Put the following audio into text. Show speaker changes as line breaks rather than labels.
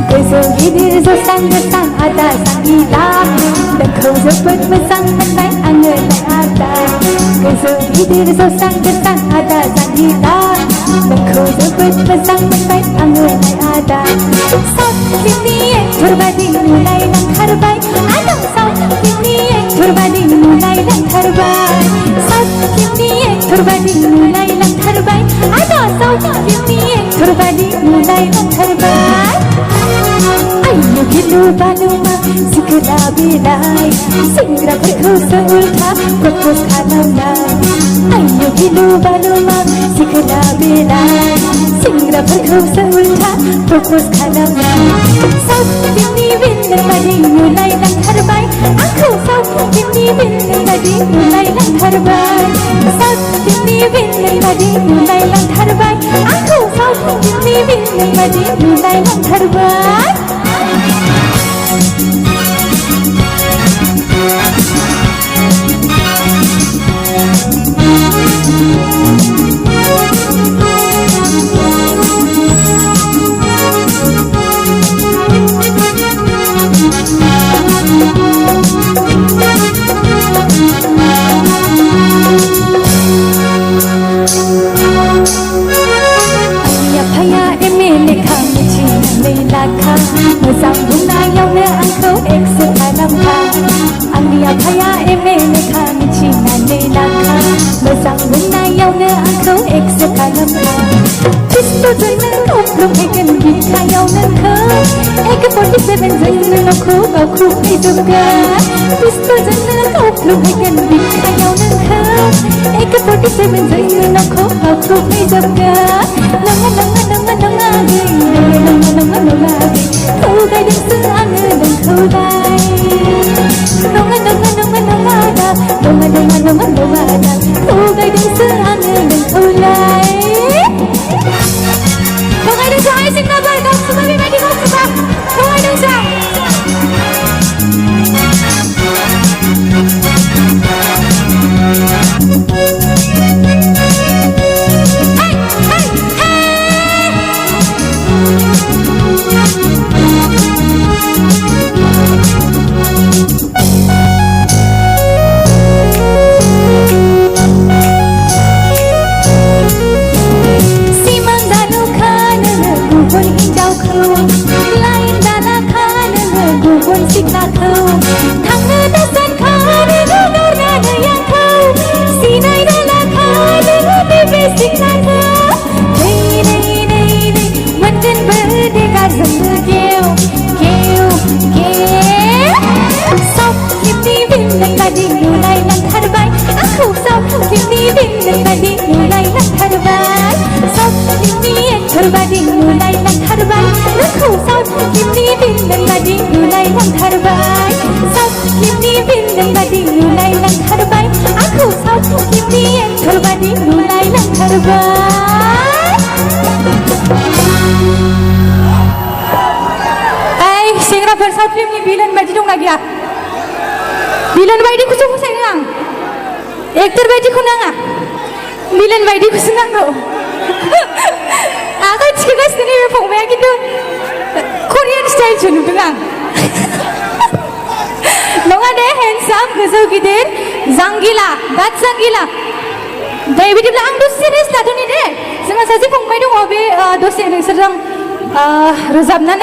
गोजौ गिदिर जौस्रां गोसां आदा जांगिला नोंखौ जोबोद मोजां मोनबाय आङो नै आदा गोजौ गिदिर जौस्रां गोसां आदा जांगिला नोंखौ जोबोद मोजां मोनबाय आङो नै आदा सावथुननि एक्टर बादि नुलायलांथारबाय आदा सावथुननि एक्टर बादि नुलायलांथारबाय सावथुननि एक्टर बादि नुलायलांथारबाय आदा सावथुननि एक्टर बादि नुलायलांथारबाय आयु गिलु बालुमा सिखोला बिलाइ सेंग्राफोरखौसो उल्था प्रप'ज खालामनाय आयु गिलु बालुमा सिखोला बिलाइ सेंग्राफोरखौसो उल्था प्रप'ज खालामनाय सावथुननि बिल्डिं बादि नुलायलांथारबाय आंखौ सावथुननि बिल्डिं बादि नुलायलांथारबाय सावथुननि बिल्डिं बादि नुलायलांथारबाय आंखौ सावथुननि बिल्डिं बादि नुलायलांथारबाय मोजां बुंनायावनो आंखौ एक्सेप्ट खालामखा आंनि आफाया एम.ए. लेखा मिथिनानै लाखा मोजां बुंनायावनो आंखौ एक्सेप्ट खालामखा पिस्तलजोंनो गावख्रुबहैगोन बिखायाव नोंखौ AK-47 जोंनो न'खौ गावख्रुबहैजोबगोन पिस्तलजोंनो गावख्रुबहैगोन बिखायाव नोंखौ AK-47 जोंनो न'खौ गावख्रुबहैजोबगोन नङा नङा नङा नङा नङा नङा नङा थगायदोंसो आङो नोंखौलाय नङा नङा नङा नङा दा नङा नङा नङा नङा दा थगायदोंसो आङो नोंखौलाय थगायदोंसो हाय सेंग्राफोर गावखौबो बेबायदि गावखौबो थगायदोंसो बादि नुलायलांथारबाय नोंखौ सावथुननि बिल्डिं बादि नुलायलांथारबाय सावथुननि बिल्डिं बादि नुलायलांथारबाय आंखौ सावथुननि एक्टर बादि नुलायलांथारबाय ओइ सेंग्राफोर साउथ फिल्मनि भिलेन बायदि दंना गैया भिलेन बायदिखौसो फसायनो आं एक्टर बायदिखौ नाङा भिलेन बायदिखौसो नांगौ आखाइ थिखोगासिनो नैबे फंबाया खिन्थु करियान स्टाइलसो नुदों आं नङा दे हेन्डसाम गोजौ गिदिर जांगिला बाट जांगिला दे बिदिब्ला आं दसे रेस्ट लाथ'नि दे जोंहा सासे फंबाय दङ बे दसे नोंसोरजों रोजाबनानै